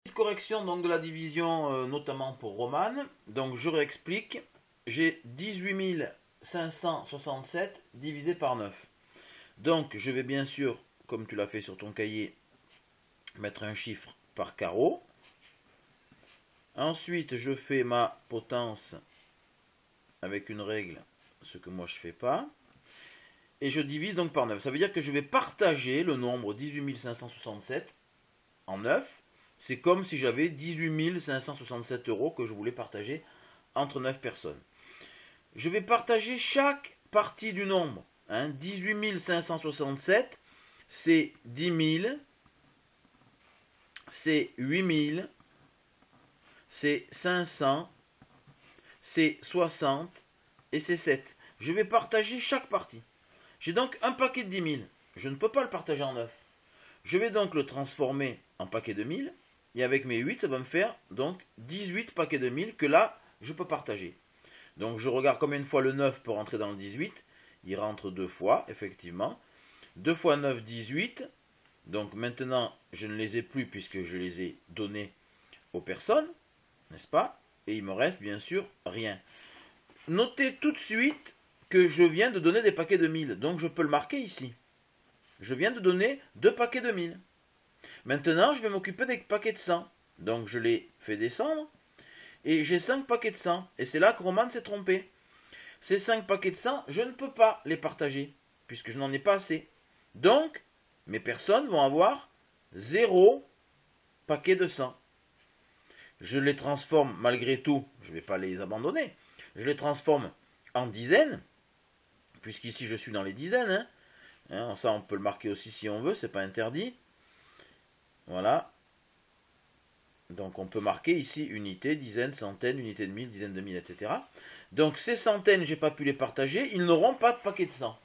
Petite correction donc de la division, notamment pour Roman. Donc je réexplique. J'ai 18 567 divisé par 9. Donc je vais bien sûr, comme tu l'as fait sur ton cahier, mettre un chiffre par carreau. Ensuite je fais ma potence avec une règle, ce que moi je ne fais pas. Et je divise donc par 9. Ça veut dire que je vais partager le nombre 18 567 en 9. C'est comme si j'avais 18 567 euros que je voulais partager entre 9 personnes. Je vais partager chaque partie du nombre. 18 567, c'est 10 000, c'est 8 000, c'est 500, c'est 60 et c'est 7. Je vais partager chaque partie. J'ai donc un paquet de 10 000. Je ne peux pas le partager en 9. Je vais donc le transformer en paquet de 1000. Et avec mes 8, ça va me faire donc 18 paquets de 1000 que là, je peux partager. Donc je regarde combien de fois le 9 peut rentrer dans le 18. Il rentre 2 fois, effectivement. 2 fois 9, 18. Donc maintenant, je ne les ai plus puisque je les ai donnés aux personnes, n'est-ce pas? Et il me reste bien sûr rien. Notez tout de suite que je viens de donner des paquets de 1000. Donc je peux le marquer ici. Je viens de donner 2 paquets de 1000. Maintenant, je vais m'occuper des paquets de 100. Donc je les fais descendre. Et j'ai 5 paquets de 100. Et c'est là que Roman s'est trompé. Ces 5 paquets de 100, je ne peux pas les partager. Puisque je n'en ai pas assez. Donc, mes personnes vont avoir 0 paquet de 100. Je les transforme malgré tout. Je ne vais pas les abandonner. Je les transforme en dizaines. Puisqu'ici je suis dans les dizaines. Ça on peut le marquer aussi si on veut. C'est pas interdit. Voilà. Donc on peut marquer ici unité, dizaine, centaine, unité de 1000, dizaine de 1000, etc. Donc ces centaines, j'ai pas pu les partager, ils n'auront pas de paquet de 100.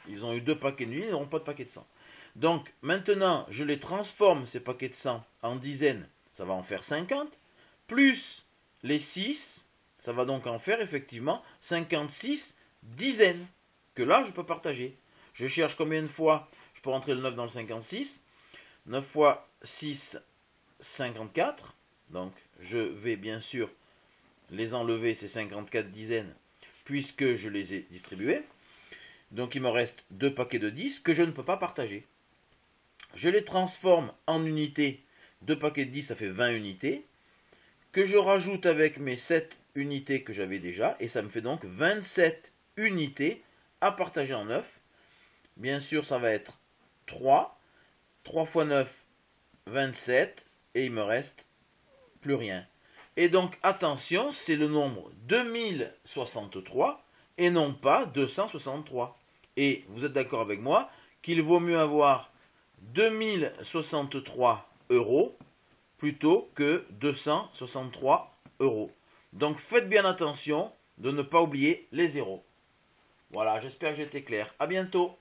Ils ont eu 2 paquets de 1000, ils n'auront pas de paquet de 100. Donc maintenant, je les transforme, ces paquets de 100, en dizaines, ça va en faire 50, plus les 6, ça va donc en faire effectivement 56 dizaines, que là je peux partager. Je cherche combien de fois je peux rentrer le 9 dans le 56. 9 fois 6, 54. Donc je vais bien sûr les enlever, ces 54 dizaines, puisque je les ai distribués. Donc il me reste 2 paquets de 10 que je ne peux pas partager. Je les transforme en unités. 2 paquets de 10, ça fait 20 unités. Que je rajoute avec mes 7 unités que j'avais déjà. Et ça me fait donc 27 unités à partager en 9. Bien sûr, ça va être 3. 3 fois 9, 27. Et il me reste plus rien. Et donc, attention, c'est le nombre 2063 et non pas 263. Et vous êtes d'accord avec moi qu'il vaut mieux avoir 2063 euros plutôt que 263 euros. Donc, faites bien attention de ne pas oublier les zéros. Voilà, j'espère que j'étais clair. À bientôt.